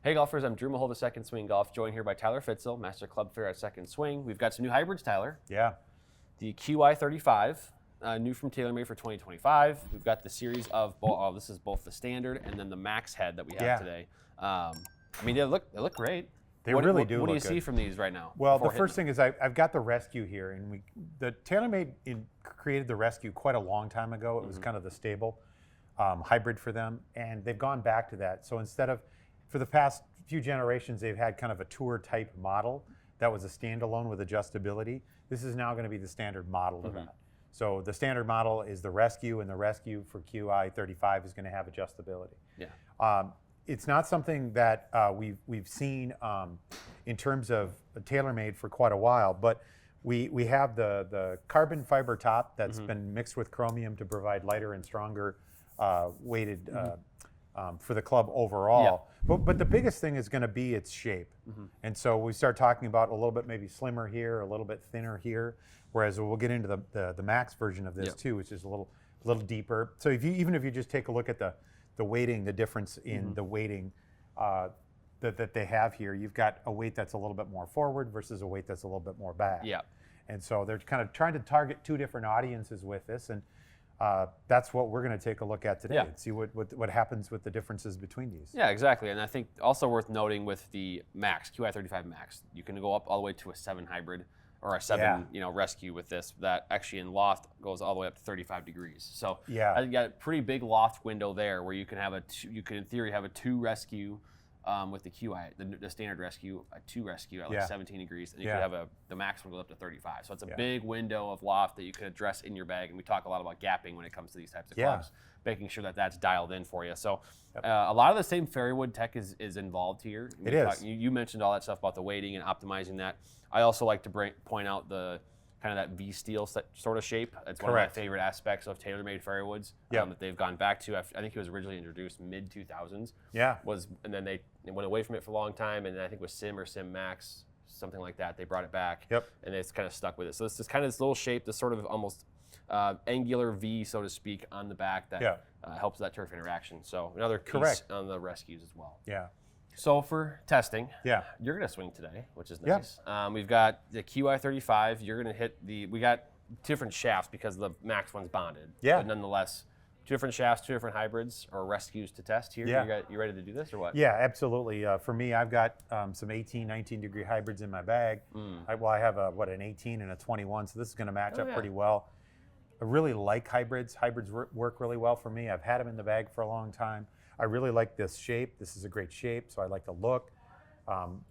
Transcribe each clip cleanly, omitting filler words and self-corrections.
Hey golfers, I'm Drew Mahowald of Second Swing Golf, joined here by Tyler Fitzel, Master Club Fair at Second Swing. We've got some new hybrids, Tyler. Yeah. The Qi35, new from TaylorMade for 2025. We've got the series of, this is both the standard and then the max head that we have today. I mean, they look great. They really do. What do you see from these right now? Well, the first thing is I've got the Rescue here, and the TaylorMade created the Rescue quite a long time ago. It was kind of the stable hybrid for them, and they've gone back to that. So instead of, for the past few generations, they've had kind of a tour type model that was a standalone with adjustability. This is now going to be the standard model of that. So the standard model is the Rescue, and the Rescue for Qi35 is going to have adjustability. Yeah. It's not something that we've seen in terms of TaylorMade for quite a while, but we have the carbon fiber top that's been mixed with chromium to provide lighter and stronger weighted for the club overall. Yeah. But the biggest thing is going to be its shape. And so we start talking about a little bit maybe slimmer here, a little bit thinner here, whereas we'll get into the max version of this too, which is a little deeper. So even if you just take a look at the weighting, the difference in the weighting that they have here, you've got a weight that's a little bit more forward versus a weight that's a little bit more back. Yeah. And so they're kind of trying to target two different audiences with this, and that's what we're going to take a look at today and see what happens with the differences between these. Yeah, exactly. And I think also worth noting with the Max, Qi35 Max, you can go up all the way to a 7 hybrid or a 7 Rescue with this, that actually in loft goes all the way up to 35 degrees. So you got a pretty big loft window there where you can have you could in theory have a 2 Rescue with the Qi, the standard Rescue, a 2 Rescue at like 17 degrees, and you could have the Max one go up to 35. So it's a big window of loft that you can address in your bag, and we talk a lot about gapping when it comes to these types of clubs, making sure that that's dialed in for you. So a lot of the same fairway tech is involved here. You mentioned all that stuff about the weighting and optimizing that. I also like to point out the kind of that V-steel sort of shape. It's one of my favorite aspects of TaylorMade fairwoods that they've gone back to. I think it was originally introduced mid-2000s. And then they went away from it for a long time, and then I think with Sim or Sim Max, something like that, they brought it back. And it's kind of stuck with it. So it's just kind of this little shape, this sort of almost angular V, so to speak, on the back that helps that turf interaction. So another piece on the Rescues as well. So for testing, you're going to swing today, which is nice. We've got the Qi35. You're going to hit we got different shafts because the Max one's bonded. But nonetheless, 2 different shafts, 2 different hybrids or Rescues to test here. You ready to do this or what? Yeah, absolutely. For me, I've got some 18, 19 degree hybrids in my bag. I have an 18 and a 21, so this is going to match up pretty well. I really like hybrids. Hybrids work really well for me. I've had them in the bag for a long time. I really like this shape. This is a great shape, so I like the look.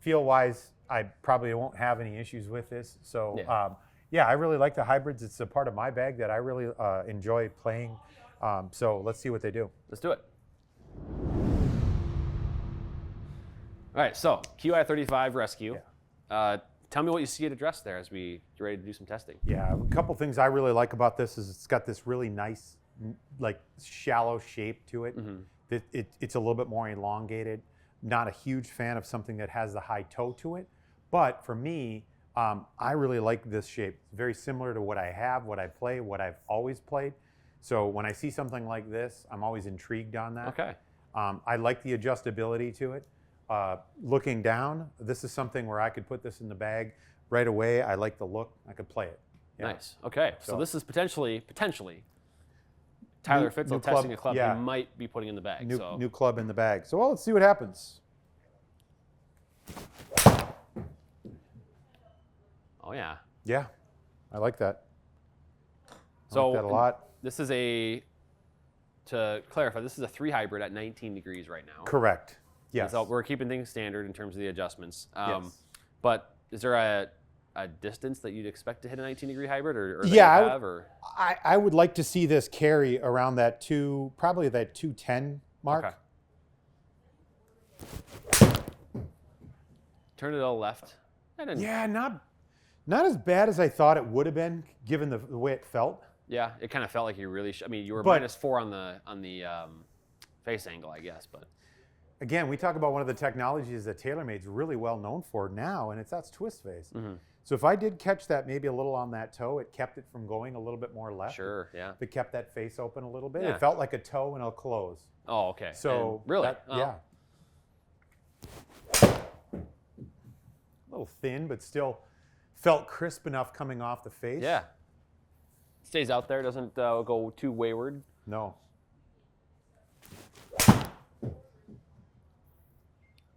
Feel-wise, I probably won't have any issues with this. So, I really like the hybrids. It's a part of my bag that I really enjoy playing. So let's see what they do. Let's do it. All right, so Qi35 Rescue. Tell me what you see at address there as we get ready to do some testing. Yeah, a couple things I really like about this is it's got this really nice, like shallow shape to it. It's a little bit more elongated. Not a huge fan of something that has the high toe to it, but for me, I really like this shape. It's very similar to what I have, what I play, what I've always played. So when I see something like this, I'm always intrigued on that. Okay. I like the adjustability to it. Looking down, this is something where I could put this in the bag right away. I like the look. I could play it. Nice. Okay. So this is potentially Tyler Fitzel testing a club he might be putting in the bag. New club in the bag. So let's see what happens. Oh yeah. Yeah, I like that. I like that a lot. This is to clarify, this is a 3 hybrid at 19 degrees right now. Correct. Yes. So we're keeping things standard in terms of the adjustments. But is there a distance that you'd expect to hit a 19-degree hybrid, or I would like to see this carry around that probably that 210 mark. Okay. Turn it all left. Yeah, not as bad as I thought it would have been, given the way it felt. Yeah, it kind of felt like you really. I mean, you were -4 on the face angle, I guess, but. Again, we talk about one of the technologies that TaylorMade's really well known for now, and that's twist face. So if I did catch that maybe a little on that toe, it kept it from going a little bit more left. Sure, yeah. It kept that face open a little bit. It felt like a toe and a close. Oh, okay. So really? Yeah. little thin, but still felt crisp enough coming off the face. Yeah. Stays out there, doesn't go too wayward. No.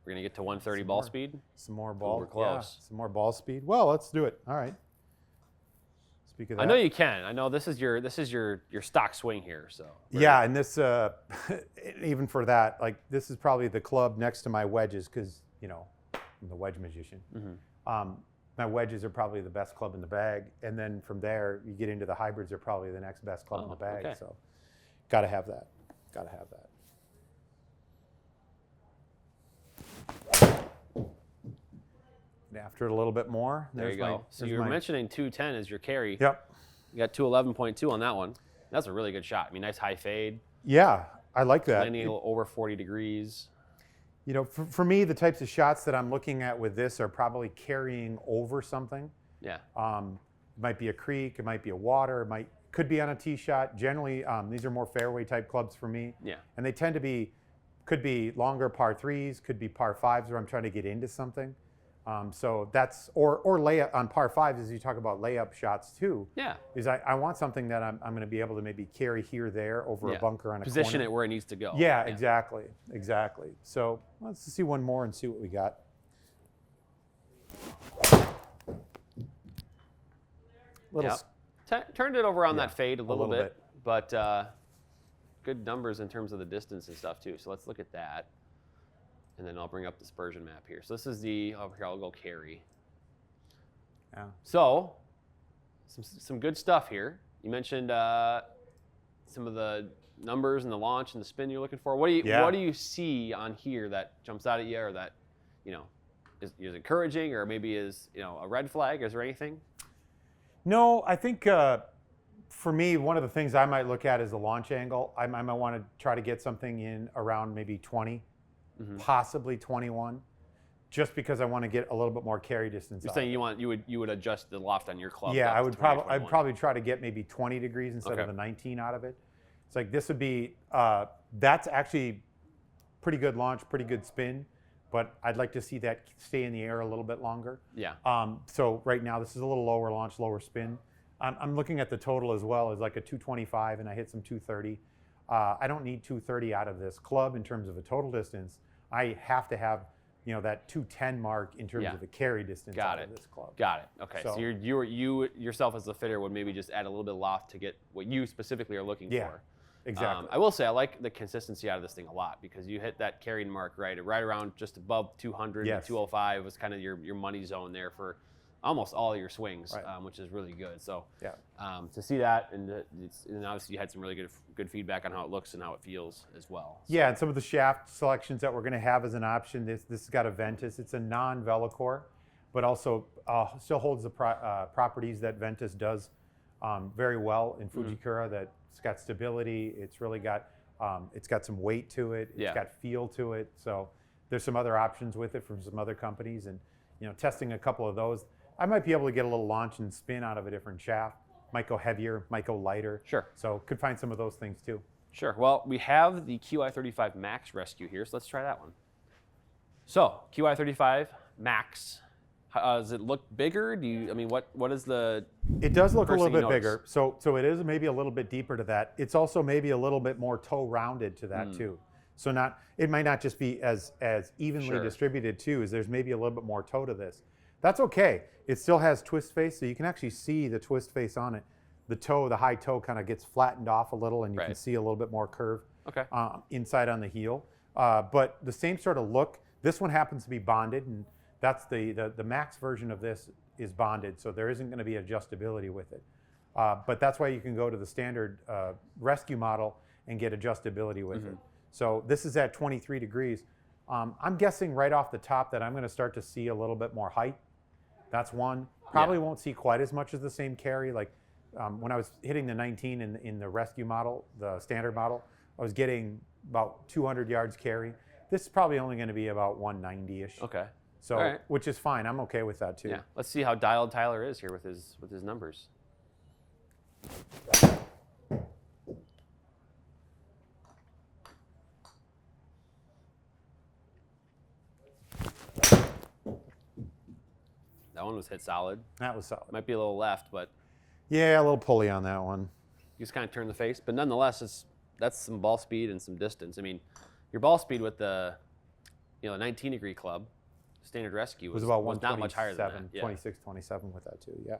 We're gonna get to 130 ball speed. Some more ball. We're close. Yeah, some more ball speed. Well, let's do it. All right. Speak of that. I know you can. I know this is your stock swing here. So. Yeah, and this even for that, like this is probably the club next to my wedges because you know I'm the wedge magician. My wedges are probably the best club in the bag, and then from there you get into the hybrids are probably the next best club in the bag. Okay. So, got to have that. Got to have that. And after it a little bit more, There you go. So you're mentioning 210 as your carry. Yep. You got 211.2 on that one. That's a really good shot. I mean, nice high fade. Yeah, I like that. Landing over 40 degrees. You know, for me, the types of shots that I'm looking at with this are probably carrying over something. Yeah. It might be a creek, it might be a water, could be on a tee shot. Generally, these are more fairway type clubs for me. Yeah. And they tend to be, could be longer par threes, could be par fives where I'm trying to get into something. So that's, or layup on par fives as you talk about layup shots too. Yeah. Is I want something that I'm going to be able to maybe carry here, there, over a bunker on a Position corner. it where it needs to go. Yeah, exactly. So let's see one more and see what we got. Turned it over on that fade a little bit. But good numbers in terms of the distance and stuff too. So let's look at that. And then I'll bring up the dispersion map here. So this is over here I'll go carry. Yeah. So some good stuff here. You mentioned some of the numbers and the launch and the spin you're looking for. What do you see on here that jumps out at you, or that is encouraging, or maybe is a red flag? Is there anything? No, I think for me, one of the things I might look at is the launch angle. I might want to try to get something in around maybe 20, possibly 21, just because I want to get a little bit more carry distance. You're saying you would adjust the loft on your club? Yeah, I'd probably try to get maybe 20 degrees instead of the 19 out of it. It's like this would be that's actually pretty good launch, pretty good spin, but I'd like to see that stay in the air a little bit longer. Yeah. So right now this is a little lower launch, lower spin. I'm looking at the total as well as like a 225, and I hit some 230. I don't need 230 out of this club in terms of a total distance. I have to have that 210 mark in terms of the carry distance out of this club. Got it. Okay. So you yourself as the fitter would maybe just add a little bit of loft to get what you specifically are looking for. Exactly. I will say I like the consistency out of this thing a lot, because you hit that carrying mark right around just above 200. 205 was kind of your money zone there for almost all your swings, which is really good. So to see that, and obviously you had some really good feedback on how it looks and how it feels as well. So. Yeah, and some of the shaft selections that we're going to have as an option. This has got a Ventus. It's a non-Velocore, but also still holds the properties that Ventus does very well in Fujikura. That it's got stability. It's really got some weight to it. It's got feel to it. So there's some other options with it from some other companies, and testing a couple of those. I might be able to get a little launch and spin out of a different shaft. Might go heavier, might go lighter. Sure. So could find some of those things too. Sure. Well, we have the Qi35 Max Rescue here, so let's try that one. So Qi35 Max, does it look bigger? What is the? It does look a little bit bigger. So it is maybe a little bit deeper to that. It's also maybe a little bit more toe rounded to that too. So it might not just be as evenly distributed too, as there's maybe a little bit more toe to this. That's okay. It still has twist face, so you can actually see the twist face on it. The high toe kind of gets flattened off a little, and you can see a little bit more curve inside on the heel. But the same sort of look. This one happens to be bonded, and that's the Max version of this is bonded, so there isn't going to be adjustability with it. But that's why you can go to the standard Rescue model and get adjustability with it. So this is at 23 degrees. I'm guessing right off the top that I'm going to start to see a little bit more height. That's one. Probably won't see quite as much as the same carry. Like when I was hitting the 19 in the Rescue model, the standard model, I was getting about 200 yards carry. This is probably only going to be about 190-ish. Okay. So, which is fine. I'm okay with that too. Yeah. Let's see how dialed Tyler is here with his numbers. That one was hit solid. That was solid. Might be a little left, but yeah, a little pulley on that one. You just kind of turn the face. But nonetheless, that's some ball speed and some distance. I mean, your ball speed with the 19-degree club, standard rescue, was about not much higher than that. Yeah. 26, 27 with that too, yeah.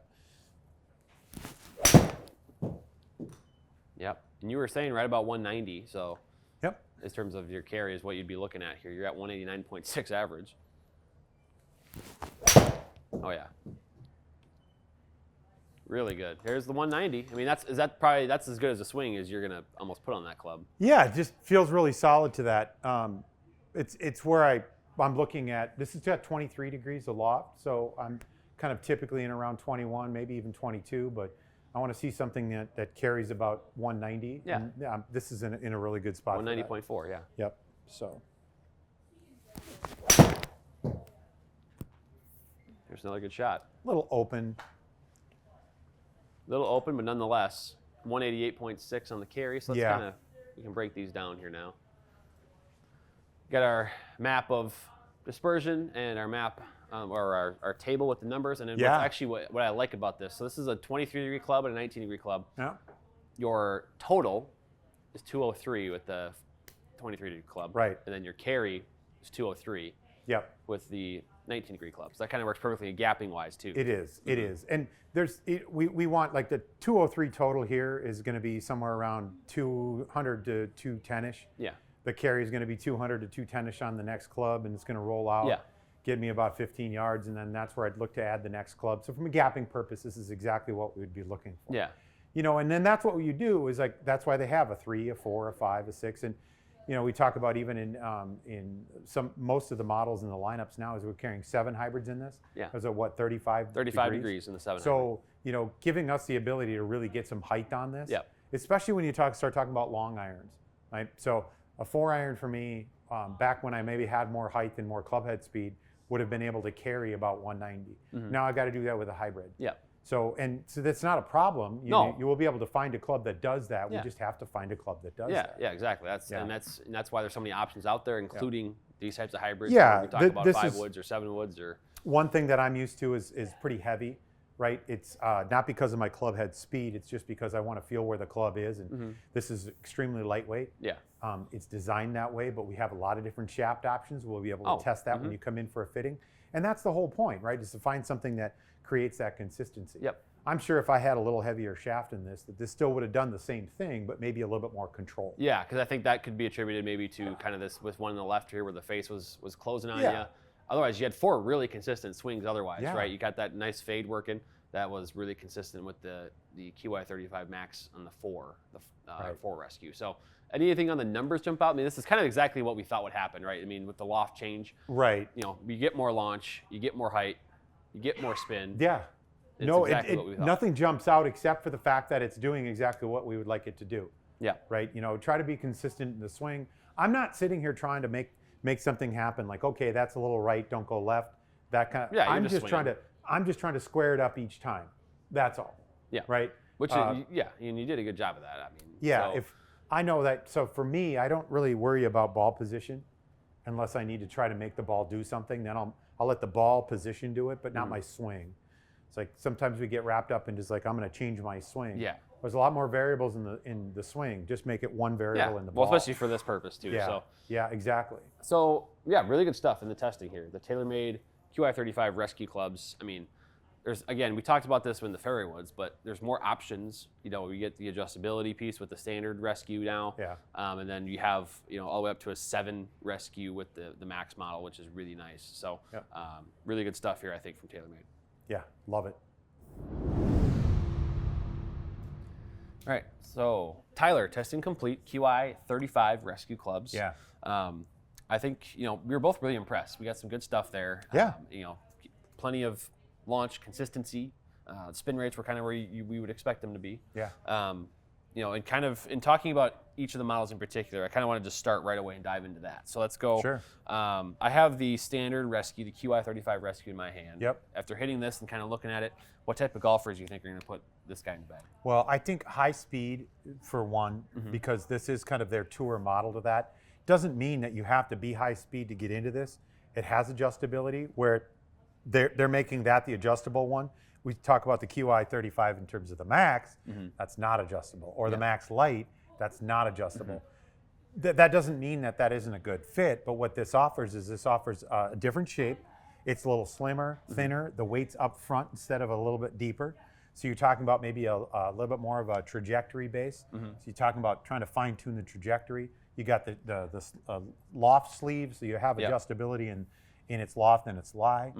Yep. And you were saying right about 190, so yep. In terms of your carry is what you'd be looking at here. You're at 189.6 average. Oh yeah. Really good. Here's the 190. I mean, that's as good as a swing as you're gonna almost put on that club. Yeah, it just feels really solid to that. It's where I'm looking at. This has got 23 degrees of loft, so I'm kind of typically in around 21, maybe even 22. But I want to see something that carries about 190. Yeah. And, this is in a really good spot. 190.4. Yeah. Yep. So. There's another good shot. Little open. Little open, but nonetheless, 188.6 on the carry. So let's we can break these down here now. Got our map of dispersion and our map, or our table with the numbers. And then what I like about this, so this is a 23-degree club and a 19-degree club. Yeah. Your total is 203 with the 23-degree club. Right. And then your carry is 203. Yep. With the 19-degree club. So that kind of works perfectly gapping-wise, too. It is. It is. And we want, like, the 203 total here is going to be somewhere around 200 to 210-ish. Yeah. The carry is going to be 200 to 210-ish on the next club, and it's going to roll out, get me about 15 yards, and then that's where I'd look to add the next club. So from a gapping purpose, this is exactly what we would be looking for. Yeah. And then that's what you do is, like, that's why they have a 3, a 4, a 5, a 6, and we talk about even in most of the models in the lineups now is we're carrying 7 hybrids in this. Yeah. Those are what, 35 degrees in the 7 So, giving us the ability to really get some height on this. Yeah. Especially when you start talking about long irons, right? So a 4-iron for me, back when I maybe had more height and more club head speed, would have been able to carry about 190. Mm-hmm. Now I got to do that with a hybrid. Yeah. So that's not a problem. You will be able to find a club that does that. We just have to find a club that does that. Yeah, exactly. And that's why there's so many options out there, including these types of hybrids. Yeah, we talk about 5 woods or 7 woods or. One thing that I'm used to is pretty heavy, right? It's not because of my club head speed. It's just because I want to feel where the club is, and this is extremely lightweight. Yeah. It's designed that way, but we have a lot of different shaft options. We'll be able to test that when you come in for a fitting, and that's the whole point, right? Is to find something that creates that consistency. Yep. I'm sure if I had a little heavier shaft in this, that this still would have done the same thing, but maybe a little bit more control. Yeah, because I think that could be attributed maybe to kind of this with one on the left here where the face was closing on you. Otherwise, you had 4 really consistent swings otherwise, right? You got that nice fade working. That was really consistent with the Qi35 Max on the 4 Rescue. So anything on the numbers jump out? I mean, this is kind of exactly what we thought would happen, right? I mean, with the loft change. Right. You get more launch, you get more height, you get more spin. Yeah. It's no, exactly nothing jumps out except for the fact that it's doing exactly what we would like it to do. Yeah. Right. Try to be consistent in the swing. I'm not sitting here trying to make something happen. Like, okay, that's a little right, don't go left. That kind of. Yeah. I'm just trying to square it up each time. That's all. Yeah. Right. Which and you did a good job of that. I mean. Yeah. If I know that, so for me, I don't really worry about ball position, unless I need to try to make the ball do something. Then I'll let the ball position do it, but not my swing. It's like sometimes we get wrapped up in just like, I'm going to change my swing. Yeah. There's a lot more variables in the swing. Just make it one variable in the ball. Well, especially for this purpose too. Yeah. So. Yeah, exactly. So yeah, really good stuff in the testing here. The TaylorMade Qi35 Rescue clubs. I mean, we talked about this in the fairway woods, but there's more options. We get the adjustability piece with the standard Rescue now. Yeah. And then you have all the way up to a 7 Rescue with the Max model, which is really nice. So really good stuff here, I think, from TaylorMade. Yeah, love it. All right, so Tyler, testing complete, Qi35 Rescue clubs. Yeah. I think, we were both really impressed. We got some good stuff there. Yeah. Plenty of launch consistency. Spin rates were kind of where we would expect them to be. Yeah. And kind of in talking about each of the models in particular, I kind of wanted to start right away and dive into that. So let's go. Sure. I have the standard Rescue, the Qi35 Rescue in my hand. Yep. After hitting this and kind of looking at it, what type of golfers do you think are going to put this guy in the bag? Well, I think high speed for one, because this is kind of their tour model to that. Doesn't mean that you have to be high speed to get into this. It has adjustability where they're making that the adjustable one. We talk about the Qi35 in terms of the Max, that's not adjustable, or the Max Lite, that's not adjustable. That doesn't mean that that isn't a good fit, but what this offers is a different shape. It's a little slimmer, thinner. The weight's up front instead of a little bit deeper. So you're talking about maybe a little bit more of a trajectory base. So you're talking about trying to fine tune the trajectory. You got the loft sleeve, so you have adjustability in its loft and its lie.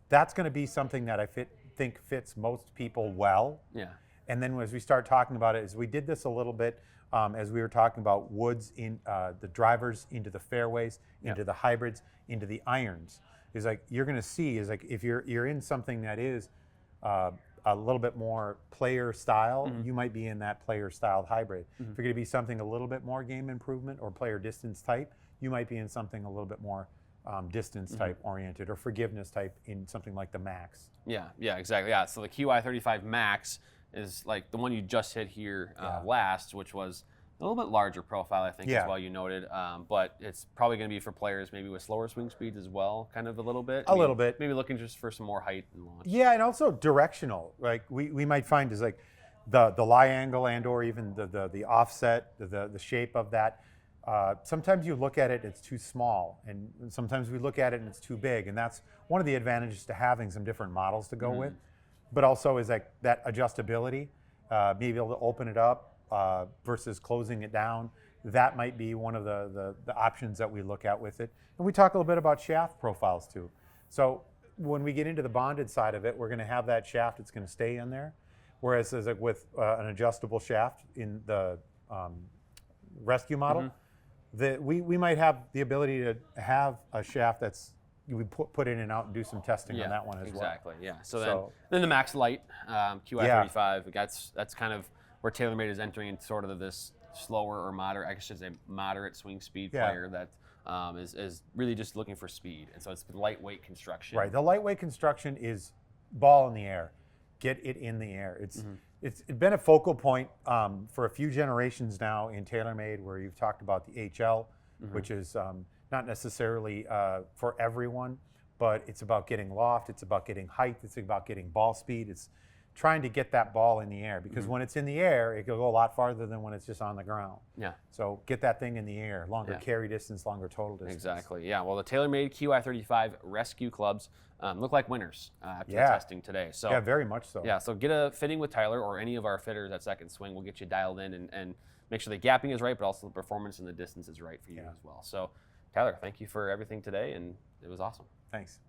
That's going to be something that I think fits most people well. Yeah. And then as we start talking about it, as we did this a little bit, as we were talking about woods in the drivers into the fairways, into the hybrids, into the irons, is like you're going to see is like if you're in something that is a little bit more player style, you might be in that player style hybrid. If you're going to be something a little bit more game improvement or player distance type, you might be in something a little bit more distance type oriented or forgiveness type in something like the Max. Yeah, exactly. Yeah, so the Qi35 Max is like the one you just hit here last, which was a little bit larger profile, I think, as well, you noted. But it's probably going to be for players maybe with slower swing speeds as well, kind of a little bit. Little bit. Maybe looking just for some more height and launch. Yeah, and also directional. Like we might find is like the lie angle and or even the offset, the shape of that. Sometimes you look at it, it's too small, and sometimes we look at it and it's too big, and that's one of the advantages to having some different models to go with. But also is like that adjustability, being able to open it up versus closing it down. That might be one of the options that we look at with it. And we talk a little bit about shaft profiles too. So when we get into the bonded side of it, we're going to have that shaft that's going to stay in there. Whereas as like with an adjustable shaft in the Rescue model, we might have the ability to have a shaft that's we put in and out and do some testing on that one as well. Exactly, yeah. So then the Max Lite, Qi35, that's kind of where TaylorMade is entering into sort of this slower or moderate, I should say moderate swing speed player that is really just looking for speed. And so it's the lightweight construction. Right, the lightweight construction is ball in the air. Get it in the air. It's been a focal point for a few generations now in TaylorMade where you've talked about the HL, which is not necessarily for everyone, but it's about getting loft, it's about getting height, it's about getting ball speed, it's trying to get that ball in the air because when it's in the air, it can go a lot farther than when it's just on the ground. Yeah. So get that thing in the air, longer carry distance, longer total distance. Exactly, yeah. Well, the TaylorMade Qi35 Rescue clubs look like winners after the testing today. So yeah, very much so. Yeah, so get a fitting with Tyler or any of our fitters at Second Swing. We'll get you dialed in and make sure the gapping is right, but also the performance and the distance is right for you as well. So Tyler, thank you for everything today, and it was awesome. Thanks.